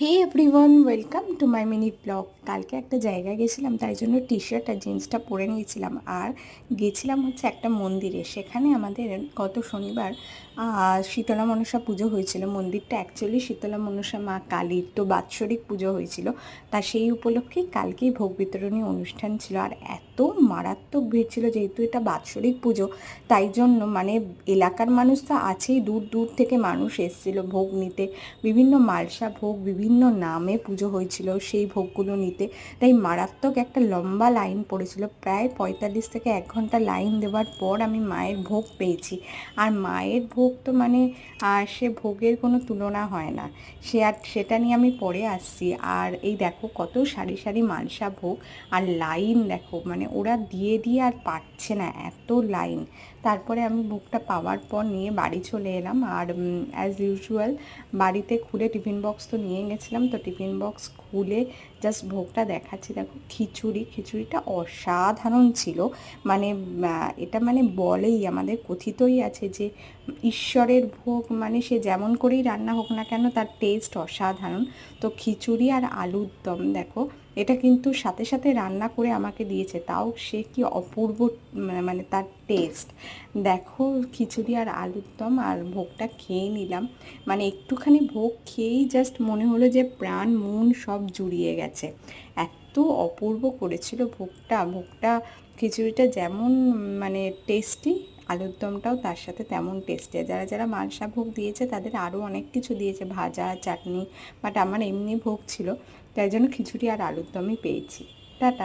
Hey everyone, welcome to my mini blog. কালকে একটা জায়গায় গেছিলাম, তাই জন্য টি শার্ট আর জিন্সটা পরে নিয়েছিলাম। আর গেছিলাম হচ্ছে একটা মন্দিরে। সেখানে আমাদের গত শনিবার শীতলা মনসা পুজো হয়েছিল। মন্দিরটা অ্যাকচুয়ালি শীতলা মনসা মা কালীর তো বাৎসরিক পুজো হয়েছিল। তা সেই উপলক্ষেই কালকেই ভোগ বিতরণী অনুষ্ঠান ছিল। আর এত মারাত্মক ভিড় ছিল, যেহেতু এটা বাৎসরিক পুজো, তাই জন্য মানে এলাকার মানুষ তো আছেই, দূর দূর থেকে মানুষ এসেছিল ভোগ নিতে। বিভিন্ন মালসা ভোগ, বিভিন্ন নামে পুজো হয়েছিল সেই ভোগগুলো নিতে। তাই মারাত্মক একটা লম্বা লাইন পড়েছিল। প্রায় 45 থেকে 1 ঘন্টা লাইন দেওয়ার পর আমি মায়ের ভোগ পেয়েছি। আর মায়ের ভোগ তো মানে সে ভোগের কোনো তুলনা হয় না। সেটা নিয়ে আমি পরে আসছি। আর এই দেখো কত সারি সারি মালসা ভোগ, আর লাইন দেখো, মানে ওরা দিয়ে দিয়ে আর পারছে না, এত লাইন। তারপরে আমি ভোগটা পাওয়ার পর নিয়ে বাড়ি চলে এলাম। আর অ্যাজ ইউজুয়াল বাড়িতে খুলে টিফিন বক্স তো নিয়ে গেছিলাম, তো টিফিন বক্স খুলে জাস্ট ভোগটা দেখাচ্ছি। দেখো খিচুড়িটা অসাধারণ ছিল। মানে এটা মানে বলেই, আমাদের কথিতই আছে যে ঈশ্বরের ভোগ মানে সে যেমন করেই রান্না হোক না কেন, তার টেস্ট অসাধারণ। তো খিচুড়ি আর আলুর দম দেখো, এটা কিন্তু সাথে সাথে রান্না করে আমাকে দিয়েছে, তাও সে কি অপূর্ব মানে তার টেস্ট। দেখো খিচুড়ি আর আলুর দম আর ভোগটা খেয়ে নিলাম। মানে একটুখানি ভোগ খেয়েই জাস্ট মনে হলো যে প্রাণ মন সব জুড়িয়ে গেছে। এত অপূর্ব করেছিল ভোগটা। খিচুড়িটা যেমন মানে টেস্টি, আলুর দমটাও তার সাথে তেমন টেস্টি। যারা যারা মালসা ভোগ দিয়েছে তাদের আরও অনেক কিছু দিয়েছে, ভাজা, চাটনি, বাট আমার এমনি ভোগ ছিল, তাই জন্য খিচুড়ি আর আলুর দমই পেয়েছি। টাটা।